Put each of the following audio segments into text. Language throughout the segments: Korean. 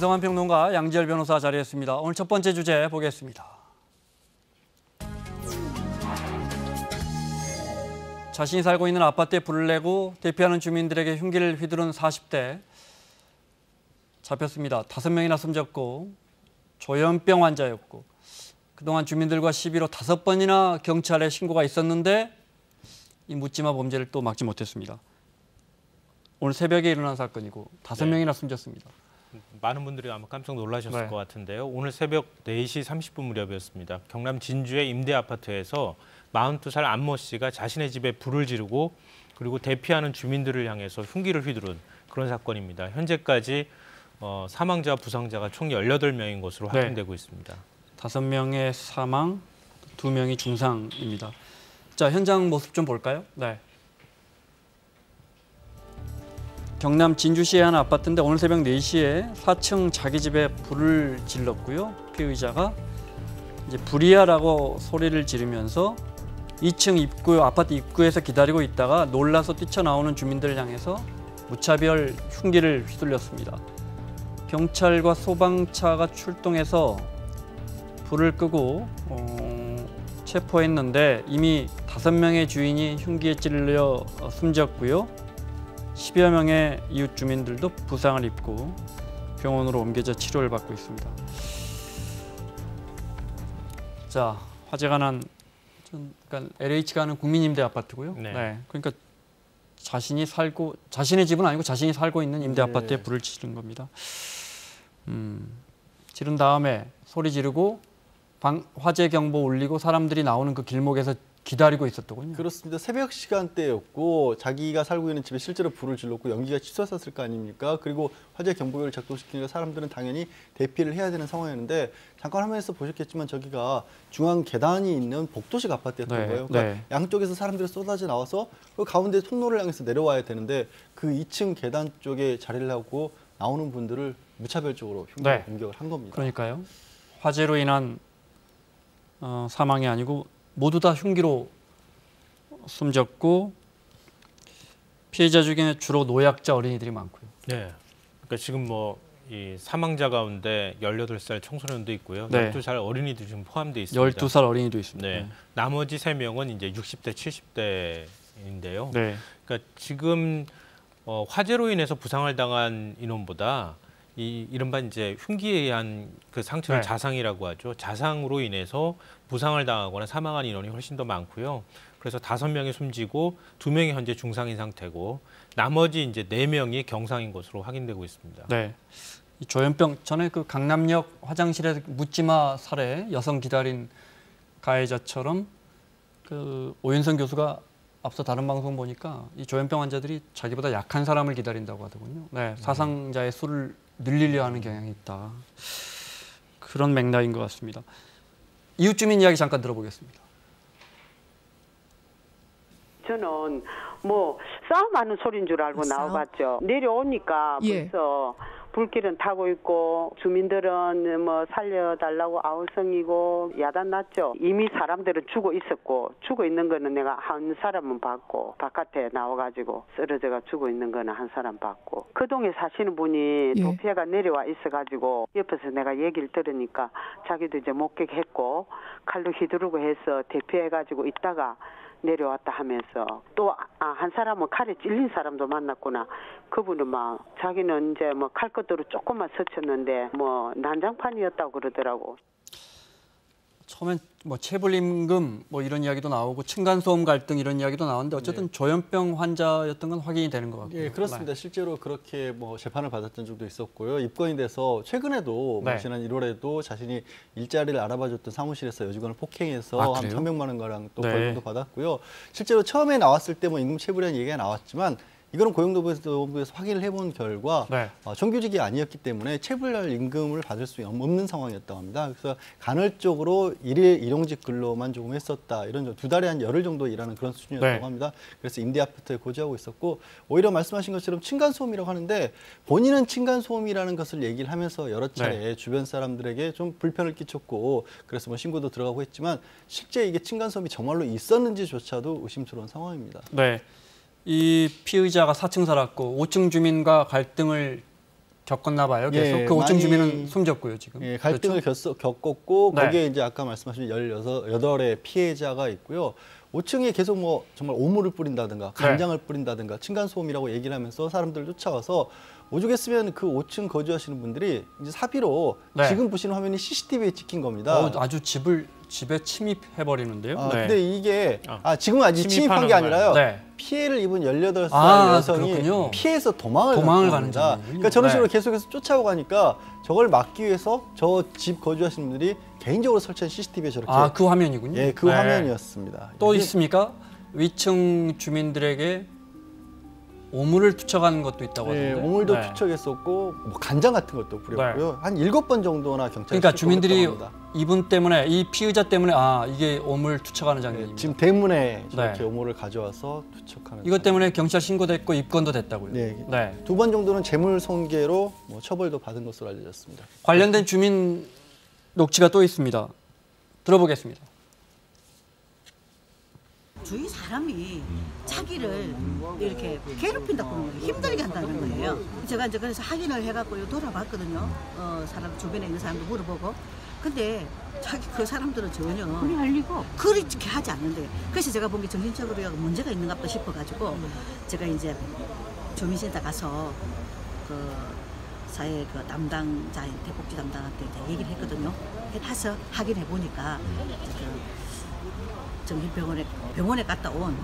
김성환 평론가, 양지열 변호사 자리했습니다. 오늘 첫 번째 주제 보겠습니다. 자신이 살고 있는 아파트에 불을 내고 대피하는 주민들에게 흉기를 휘두른 40대 잡혔습니다. 5명이나 숨졌고 조현병 환자였고 그동안 주민들과 시비로 5번이나 경찰에 신고가 있었는데 이 묻지마 범죄를 또 막지 못했습니다. 오늘 새벽에 일어난 사건이고 5명이나 숨졌습니다. 많은 분들이 아마 깜짝 놀라셨을 것 같은데요. 오늘 새벽 4시 30분 무렵이었습니다. 경남 진주의 임대 아파트에서 42살 안모 씨가 자신의 집에 불을 지르고 그리고 대피하는 주민들을 향해서 흉기를 휘두른 그런 사건입니다. 현재까지 사망자와 부상자가 총 18명인 것으로 확인되고 있습니다. 5명의 사망, 2명이 중상입니다. 자, 현장 모습 좀 볼까요? 네. 경남 진주시의 한 아파트인데 오늘 새벽 4시에 4층 자기 집에 불을 질렀고요. 피의자가 이제 불이야라고 소리를 지르면서 2층 입구, 아파트 입구에서 기다리고 있다가 놀라서 뛰쳐나오는 주민들을 향해서 무차별 흉기를 휘둘렸습니다. 경찰과 소방차가 출동해서 불을 끄고 체포했는데 이미 5명의 주인이 흉기에 찔려 숨졌고요. 10여 명의 이웃 주민들도 부상을 입고 병원으로 옮겨져 치료를 받고 있습니다. 자, 화재가 난 그러니까 LH가 하는 국민임대 아파트고요. 네. 그러니까 자신의 집은 아니고 자신이 살고 있는 임대 아파트에 불을 지른 겁니다. 지른 다음에 소리 지르고 화재 경보 울리고 사람들이 나오는 그 길목에서 기다리고 있었더군요. 그렇습니다. 새벽 시간대였고 자기가 살고 있는 집에 실제로 불을 질렀고 연기가 치솟았을 거 아닙니까? 그리고 화재 경보기를 작동시키니까 사람들은 당연히 대피를 해야 되는 상황이었는데 잠깐 화면에서 보셨겠지만 저기가 중앙 계단이 있는 복도식 아파트였던 거예요. 그러니까 양쪽에서 사람들이 쏟아져 나와서 그 가운데 통로를 향해서 내려와야 되는데 그 2층 계단 쪽에 자리를 하고 나오는 분들을 무차별적으로 흉기로 공격을 한 겁니다. 그러니까요. 화재로 인한 사망이 아니고 모두 다 흉기로 숨졌고 피해자 중에 주로 노약자 어린이들이 많고요. 네. 그러니까 지금 이 사망자 가운데 18살 청소년도 있고요. 12살 어린이도 지금 포함되어 있습니다. 12살 어린이도 있습니다. 네. 나머지 3명은 이제 60대, 70대인데요. 그러니까 지금 화재로 인해서 부상을 당한 인원보다 이른바 이제 흉기에 의한 그 상처를 자상이라고 하죠. 자상으로 인해서 부상을 당하거나 사망한 인원이 훨씬 더 많고요. 그래서 5명이 숨지고 2명이 현재 중상인 상태고 나머지 이제 4명이 경상인 것으로 확인되고 있습니다. 네. 이 조현병 전에 그 강남역 화장실에서 묻지마 살해 여성 기다린 가해자처럼 그 오윤선 교수가 앞서 다른 방송 보니까 이 조현병 환자들이 자기보다 약한 사람을 기다린다고 하더군요. 네, 사상자의 수를 늘리려 하는 경향이 있다. 그런 맥락인 것 같습니다. 이웃 주민 이야기 잠깐 들어보겠습니다. 저는 싸움하는 소리인 줄 알고 나와봤죠. 내려오니까 벌써 불길은 타고 있고 주민들은 살려달라고 아우성이고 야단 났죠. 이미 사람들은 죽어 있었고 죽어 있는 거는 내가 한 사람은 봤고 바깥에 나와가지고 쓰러져가 죽어 있는 거는 한 사람 봤고 그 동에 사시는 분이 도피해가 내려와 있어가지고 옆에서 내가 얘기를 들으니까 자기도 이제 목격했고 칼로 휘두르고 해서 대피해가지고 있다가 내려왔다 하면서 또 한 사람은 칼에 찔린 사람도 만났구나. 그분은 자기는 이제 칼끝으로 조금만 스쳤는데 난장판이었다고 그러더라고. 처음엔 체불임금 이런 이야기도 나오고 층간소음 갈등 이런 이야기도 나왔는데 어쨌든 조현병 환자였던 건 확인이 되는 것 같고요. 예, 그렇습니다. 실제로 그렇게 재판을 받았던 적도 있었고요. 입건이 돼서 최근에도 지난 1월에도 자신이 일자리를 알아봐줬던 사무실에서 여직원을 폭행해서 한 1,000명만 원가량 또 벌금도 받았고요. 실제로 처음에 나왔을 때 임금 체불이라는 얘기가 나왔지만 이거는 고용노동부에서 확인을 해본 결과 정규직이 아니었기 때문에 체불할 임금을 받을 수 없는 상황이었다고 합니다. 그래서 간헐적으로 일용직 근로만 조금 했었다. 이런 2달에 한 열흘 정도 일하는 그런 수준이었다고 합니다. 그래서 임대 아파트에 거주하고 있었고 오히려 말씀하신 것처럼 층간소음이라고 하는데 본인은 층간소음이라는 것을 얘기를 하면서 여러 차례 주변 사람들에게 좀 불편을 끼쳤고 그래서 신고도 들어가고 했지만 실제 이게 층간소음이 정말로 있었는지조차도 의심스러운 상황입니다. 네. 이 피의자가 4층 살았고 5층 주민과 갈등을 겪었나 봐요. 계속 예, 그 5층 주민은 숨졌고요, 지금. 예, 갈등을 그렇죠? 겪었고 네. 거기에 이제 아까 말씀하신 18의 피해자가 있고요. 5층에 계속 뭐 정말 오물을 뿌린다든가 간장을 뿌린다든가 층간소음이라고 얘기를 하면서 사람들 쫓아와서 오죽했으면 그 5층 거주하시는 분들이 이제 사비로 지금 보시는 화면이 CCTV에 찍힌 겁니다. 아주 집에 침입해 버리는데요. 근데 이게 지금은 아직 침입한 게 아니라요. 피해를 입은 18살 여성이 그렇군요. 피해서 도망을 가는 겁니다. 그러니까 저런 식으로 계속해서 쫓아오고 가니까 저걸 막기 위해서 저 집 거주하시는 분들이 개인적으로 설치한 CCTV에 저렇게 그 화면이군요. 예, 그 화면이었습니다. 또 있습니까? 위층 주민들에게 오물을 투척하는 것도 있다고 하던데. 예, 오물도 투척했었고 뭐 간장 같은 것도 뿌렸고요. 한 7번 정도나 경찰이 그러니까 주민들이 이분 때문에 이 피의자 때문에 이게 오물 투척하는 장면입니다. 지금 대문에 저렇게 오물을 가져와서 투척하는. 이것 때문에 경찰 신고됐고 입건도 됐다고요. 네. 2번 정도는 재물 손괴로 뭐 처벌도 받은 것으로 알려졌습니다. 관련된 주민 녹취가 또 있습니다. 들어보겠습니다. 주위 사람이 자기를 이렇게 괴롭힌다고 그러는 거예요. 힘들게 한다는 거예요. 제가 이제 그래서 확인을 해갖고 돌아봤거든요. 사람 주변에 있는 사람도 물어보고. 근데 그 사람들은 전혀 그리 할 리가 그렇게 하지 않는데. 그래서 제가 본 게 정신적으로 문제가 있는가 보다 싶어가지고 제가 이제 주민센터 가서 그 사회 그 담당자한테 복지 담당한테 이제 얘기를 했거든요. 해서 확인해 보니까 병원에 갔다 온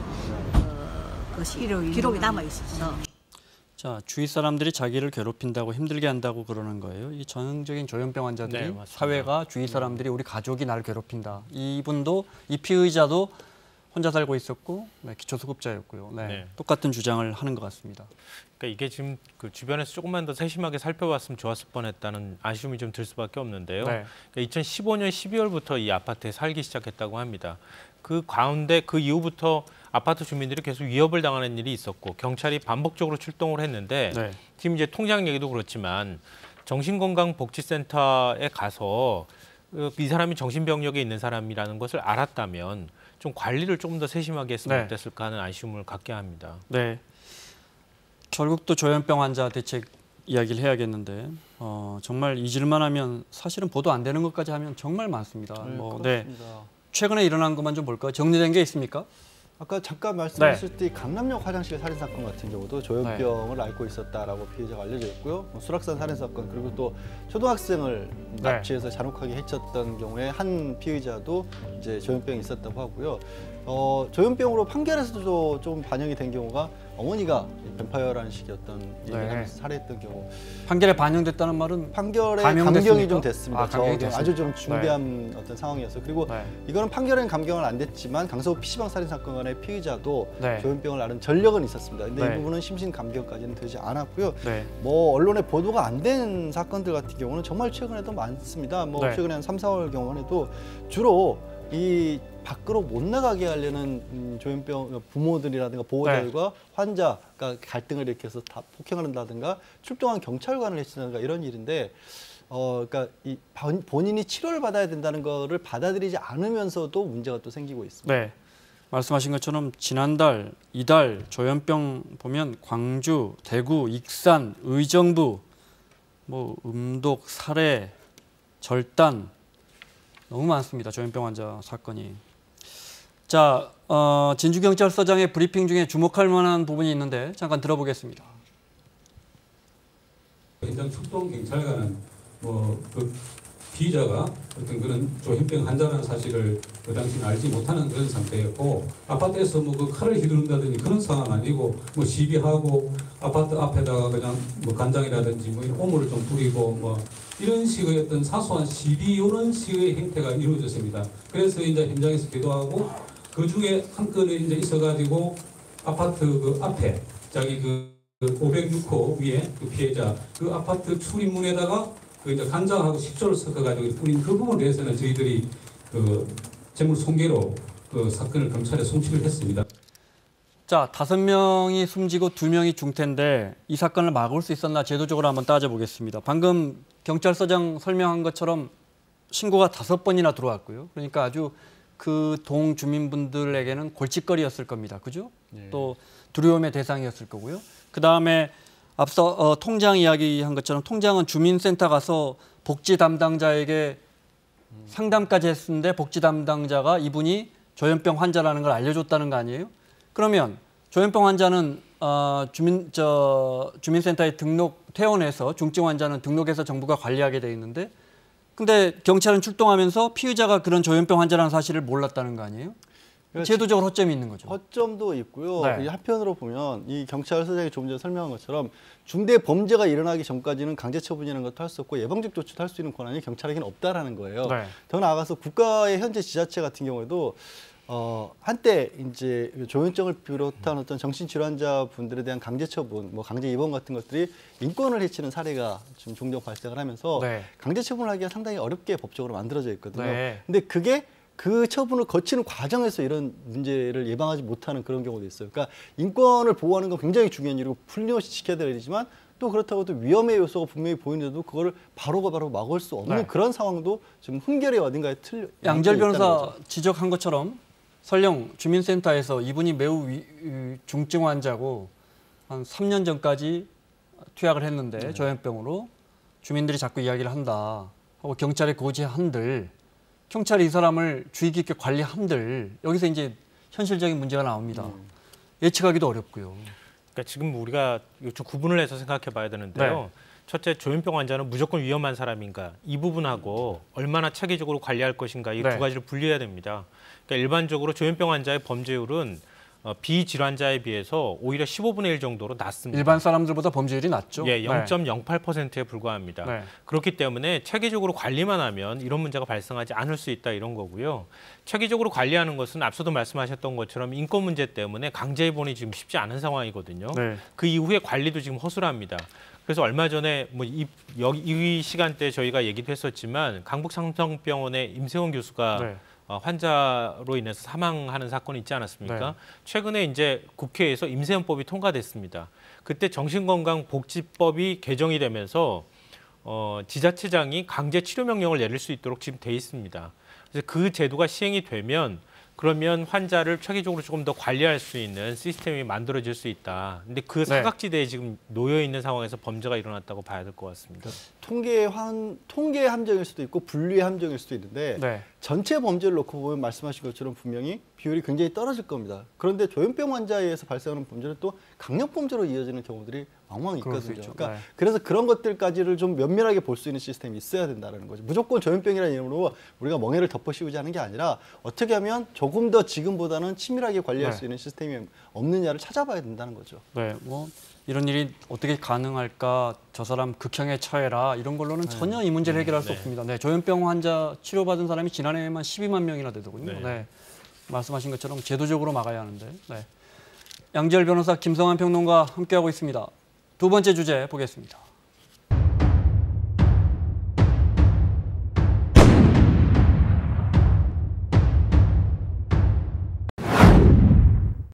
기록이 남아 있어서. 자, 주위 사람들이 자기를 괴롭힌다고 힘들게 한다고 그러는 거예요. 이 전형적인 조현병 환자들이 사회가 주위 사람들이 우리 가족이 나를 괴롭힌다. 이분도 이 피의자도 혼자 살고 있었고 기초수급자였고요. 똑같은 주장을 하는 것 같습니다. 그러니까 이게 지금 그 주변에서 조금만 더 세심하게 살펴봤으면 좋았을 뻔했다는 아쉬움이 좀 들 수밖에 없는데요. 그러니까 2015년 12월부터 이 아파트에 살기 시작했다고 합니다. 그 가운데 그 이후부터 아파트 주민들이 계속 위협을 당하는 일이 있었고 경찰이 반복적으로 출동을 했는데 지금 이제 통장 얘기도 그렇지만 정신건강복지센터에 가서 이 사람이 정신병력에 있는 사람이라는 것을 알았다면 좀 관리를 조금 더 세심하게 했으면 어땠을까 하는 아쉬움을 갖게 합니다. 결국 또 조현병 환자 대책 이야기를 해야겠는데 정말 잊을만 하면 사실은 보도 안 되는 것까지 하면 정말 많습니다. 최근에 일어난 것만 좀 볼까요? 정리된 게 있습니까? 아까 잠깐 말씀하셨을 때 강남역 화장실 살인 사건 같은 경우도 조현병을 앓고 있었다라고 피해자가 알려져 있고요. 수락산 살인 사건 그리고 또 초등학생을 납치해서 잔혹하게 해쳤던 경우에 한 피의자도 이제 조현병이 있었다고 하고요. 조현병으로 판결에서도 좀 반영이 된 경우가 어머니가 뱀파이어라는 식의 어떤 얘기를 하면서 살해했던 경우. 판결에 반영됐다는 말은 판결에 감경이 좀 됐습니다. 아주 좀 중대한 어떤 상황이었어요. 그리고 이거는 판결에는 감경은 안 됐지만 강서구 PC방 살인 사건의 피의자도 조현병을 앓은 전력은 있었습니다. 근데 이 부분은 심신 감경까지는 되지 않았고요. 뭐 언론에 보도가 안 된 사건들 같은 경우는 정말 최근에도 많습니다. 뭐 최근에 한 3, 4월 경우에도 주로 이 밖으로 못 나가게 하려는 조현병 부모들이라든가 보호자들과 환자가 갈등을 일으켜서 다 폭행한다든가 출동한 경찰관을 해친다든가 이런 일인데 그러니까 이 본인이 치료를 받아야 된다는 거를 받아들이지 않으면서도 문제가 또 생기고 있습니다. 말씀하신 것처럼 지난달, 이달 조현병 보면 광주, 대구, 익산, 의정부, 뭐 음독, 살해, 절단 너무 많습니다. 조현병 환자 사건이. 자, 진주경찰서장의 브리핑 중에 주목할 만한 부분이 있는데 잠깐 들어보겠습니다. 현장 출동 경찰관은 그 피의자가 어떤 그런 조현병 환자라는 사실을 그 당시는 알지 못하는 그런 상태였고 아파트에서 그 칼을 휘두른다든지 그런 상황 아니고 시비하고 아파트 앞에다가 그냥 간장이라든지 이런 오물을 좀 뿌리고 이런 식의 어떤 사소한 시비 이런 식의 행태가 이루어졌습니다. 그래서 이제 현장에서 기도하고 그 중에 한 건이 이제 있어가지고 아파트 그 앞에 자기 그 506호 위에 그 피해자 그 아파트 출입문에다가 그 이제 간장하고 식초를 섞어가지고 뿌린 그 부분에 대해서는 저희들이 그 재물 손괴로 그 사건을 경찰에 송치를 했습니다. 자, 5명이 숨지고 2명이 중태인데 이 사건을 막을 수 있었나 제도적으로 한번 따져보겠습니다. 방금 경찰서장 설명한 것처럼 신고가 5번이나 들어왔고요. 그러니까 아주 그 동 주민분들에게는 골칫거리였을 겁니다. 그죠? 또 두려움의 대상이었을 거고요. 그다음에 앞서 통장 이야기한 것처럼 통장은 주민센터 가서 복지 담당자에게 상담까지 했는데 복지 담당자가 이분이 조현병 환자라는 걸 알려줬다는 거 아니에요? 그러면 조현병 환자는 주민센터에 퇴원해서 중증 환자는 등록해서 정부가 관리하게 돼 있는데 근데 경찰은 출동하면서 피의자가 그런 조현병 환자라는 사실을 몰랐다는 거 아니에요? 제도적으로 허점이 있는 거죠. 허점도 있고요. 네. 한편으로 보면 이 경찰서장이 조금 전에 설명한 것처럼 중대 범죄가 일어나기 전까지는 강제 처분이라는 것도 할 수 없고 예방적 조치도 할 수 있는 권한이 경찰에게는 없다라는 거예요. 네. 더 나아가서 국가의 현재 지자체 같은 경우에도 한때 이제 조현병을 비롯한 어떤 정신질환자 분들에 대한 강제 처분, 뭐 강제 입원 같은 것들이 인권을 해치는 사례가 좀 종종 발생을 하면서 네. 강제 처분을 하기가 상당히 어렵게 법적으로 만들어져 있거든요. 네. 근데 그게 그 처분을 거치는 과정에서 이런 문제를 예방하지 못하는 그런 경우도 있어요. 그러니까 인권을 보호하는 건 굉장히 중요한 일이고 분리시 지켜야 될 일이지만 또 그렇다고 또 위험의 요소가 분명히 보이는데도 그거를 바로 막을 수 없는 네. 그런 상황도 좀 흠결이 어딘가에 양절 변호사 지적한 것처럼 설령 주민센터에서 이분이 매우 중증 환자고 한 3년 전까지 투약을 했는데 조현병으로 주민들이 자꾸 이야기를 한다 하고 경찰에 고지한들 경찰이 이 사람을 주의 깊게 관리한들 여기서 이제 현실적인 문제가 나옵니다. 예측하기도 어렵고요. 그러니까 지금 우리가 좀 구분을 해서 생각해 봐야 되는데요. 네. 첫째, 조현병 환자는 무조건 위험한 사람인가 이 부분하고 얼마나 체계적으로 관리할 것인가 이 두 네. 가지를 분리해야 됩니다. 그러니까 일반적으로 조현병 환자의 범죄율은 비질환자에 비해서 오히려 15분의 1 정도로 낮습니다. 일반 사람들보다 범죄율이 낮죠. 예, 0.08%에 불과합니다. 네. 그렇기 때문에 체계적으로 관리만 하면 이런 문제가 발생하지 않을 수 있다 이런 거고요. 체계적으로 관리하는 것은 앞서도 말씀하셨던 것처럼 인권 문제 때문에 강제 입원이 지금 쉽지 않은 상황이거든요. 네. 그 이후에 관리도 지금 허술합니다. 그래서 얼마 전에 뭐 이 시간대 저희가 얘기도 했었지만 강북 삼성병원의 임세원 교수가 네. 환자로 인해서 사망하는 사건이 있지 않았습니까? 네. 최근에 이제 국회에서 임세원법이 통과됐습니다. 그때 정신건강복지법이 개정이 되면서 지자체장이 강제 치료 명령을 내릴 수 있도록 지금 돼 있습니다. 그래서 그 제도가 시행이 되면 그러면 환자를 체계적으로 조금 더 관리할 수 있는 시스템이 만들어질 수 있다. 근데 그 사각지대에 지금 놓여 있는 상황에서 범죄가 일어났다고 봐야 될 것 같습니다. 통계 함정일 수도 있고 분류의 함정일 수도 있는데 네. 전체 범죄를 놓고 보면 말씀하신 것처럼 분명히 비율이 굉장히 떨어질 겁니다. 그런데 조현병 환자에 의해서 발생하는 범죄는 또 강력 범죄로 이어지는 경우들이 왕왕 있거든요. 그러니까 네. 그래서 그런 것들까지를 좀 면밀하게 볼 수 있는 시스템이 있어야 된다는 거죠. 무조건 조현병이라는 이름으로 우리가 멍해를 덮어씌우지 하는 게 아니라 어떻게 하면 조금 더 지금보다는 치밀하게 관리할 수 있는 시스템이 없느냐를 찾아봐야 된다는 거죠. 네, 뭐 이런 일이 어떻게 가능할까? 저 사람 극형에 처해라 이런 걸로는 전혀 이 문제를 해결할 수 없습니다. 네, 조현병 환자 치료받은 사람이 지난해에만 12만 명이나 되더군요. 네. 말씀하신 것처럼 제도적으로 막아야 하는데. 네. 양지열 변호사, 김성환 평론가 함께하고 있습니다. 두 번째 주제 보겠습니다.